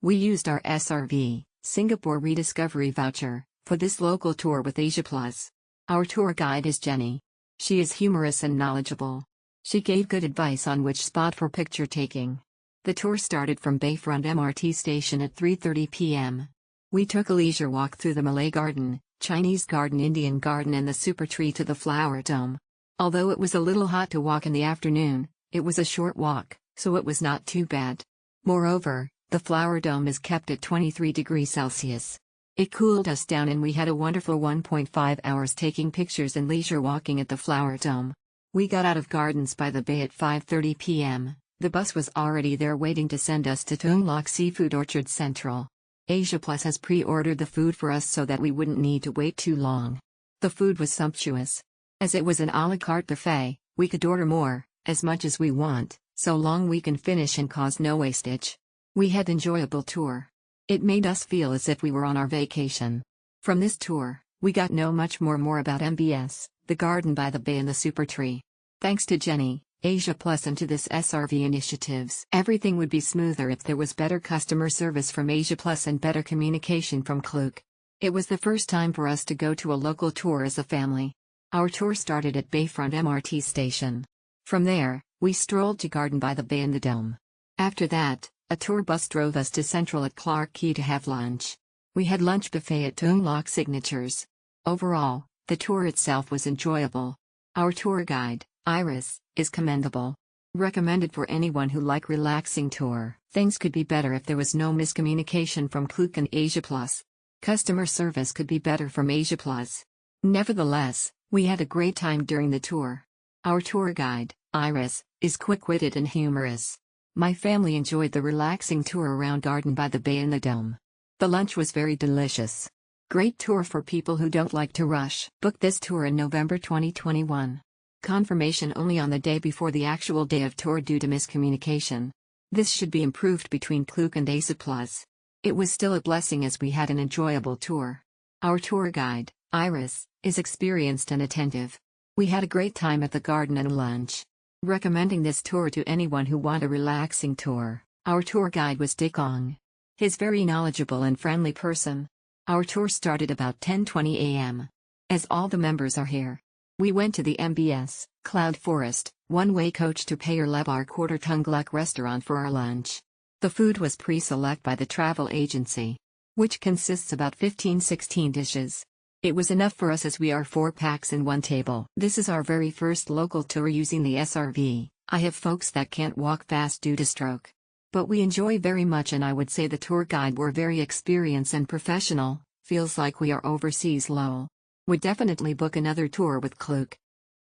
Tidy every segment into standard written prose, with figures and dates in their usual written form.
We used our SRV, Singapore Rediscovery voucher, for this local tour with Asia Plus. Our tour guide is Jenny. She is humorous and knowledgeable. She gave good advice on which spot for picture taking. The tour started from Bayfront MRT station at 3:30 p.m. We took a leisure walk through the Malay Garden, Chinese Garden, Indian Garden and the Super Tree to the Flower Dome. Although it was a little hot to walk in the afternoon, it was a short walk, so it was not too bad. Moreover, the Flower Dome is kept at 23 degrees Celsius. It cooled us down and we had a wonderful 1.5 hours taking pictures and leisure walking at the Flower Dome. We got out of Gardens by the Bay at 5:30 p.m. The bus was already there waiting to send us to Tung Lok Seafood Orchard Central. Asia Plus has pre-ordered the food for us so that we wouldn't need to wait too long. The food was sumptuous. As it was an a la carte buffet, we could order more, as much as we want, so long we can finish and cause no wastage. We had an enjoyable tour. It made us feel as if we were on our vacation. From this tour, we got know much more about MBS, the Garden by the Bay and the Super Tree. Thanks to Jenny, Asia Plus and to this SRV initiatives, everything would be smoother if there was better customer service from Asia Plus and better communication from Klook. It was the first time for us to go to a local tour as a family. Our tour started at Bayfront MRT station. From there, we strolled to Garden by the Bay and the Dome. After that, a tour bus drove us to Central at Clarke Quay to have lunch. We had lunch buffet at Tung Lok Signatures. Overall, the tour itself was enjoyable. Our tour guide, Iris, is commendable. Recommended for anyone who like relaxing tour. Things could be better if there was no miscommunication from Klook and Asia Plus. Customer service could be better from Asia Plus. Nevertheless, we had a great time during the tour. Our tour guide, Iris, is quick-witted and humorous. My family enjoyed the relaxing tour around Garden by the Bay and the Dome. The lunch was very delicious. Great tour for people who don't like to rush. Book this tour in November 2021. Confirmation only on the day before the actual day of tour due to miscommunication. This should be improved between Klook and Asia Plus. It was still a blessing as we had an enjoyable tour. Our tour guide, Iris, is experienced and attentive. We had a great time at the garden and lunch. Recommending this tour to anyone who want a relaxing tour. Our tour guide was Dick Ong. He's very knowledgeable and friendly person. Our tour started about 10:20 a.m. As all the members are here, we went to the MBS, Cloud Forest, one-way coach to Payer Lebar Quarter Tung Lok restaurant for our lunch. The food was pre-select by the travel agency, which consists about 15-16 dishes. It was enough for us as we are 4 packs in one table. This is our very first local tour using the SRV. I have folks that can't walk fast due to stroke. But we enjoy very much and I would say the tour guide were very experienced and professional, feels like we are overseas lol. Would definitely book another tour with Klook.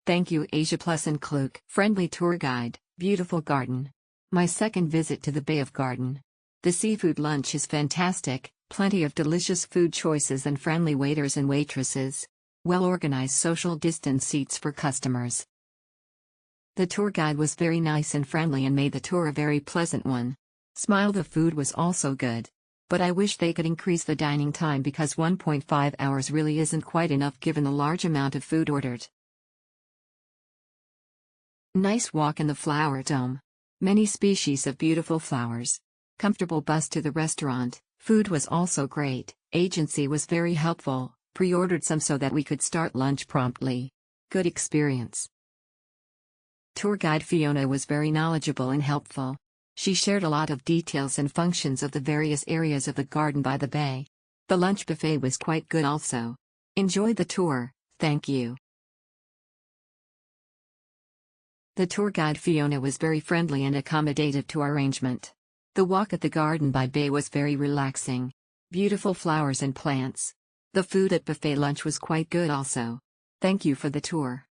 Thank you Asia Plus and Klook. Friendly tour guide, beautiful garden. My second visit to the Bay of Garden. The seafood lunch is fantastic, plenty of delicious food choices and friendly waiters and waitresses. Well-organized social distance seats for customers. The tour guide was very nice and friendly and made the tour a very pleasant one. Smile the food was also good. But I wish they could increase the dining time because 1.5 hours really isn't quite enough given the large amount of food ordered. Nice walk in the Flower Dome. Many species of beautiful flowers. Comfortable bus to the restaurant. Food was also great. Agency was very helpful. Pre-ordered some so that we could start lunch promptly. Good experience. Tour guide Fiona was very knowledgeable and helpful. She shared a lot of details and functions of the various areas of the Garden by the Bay. The lunch buffet was quite good also. Enjoyed the tour, thank you. The tour guide Fiona was very friendly and accommodative to our arrangement. The walk at the Garden by Bay was very relaxing. Beautiful flowers and plants. The food at buffet lunch was quite good also. Thank you for the tour.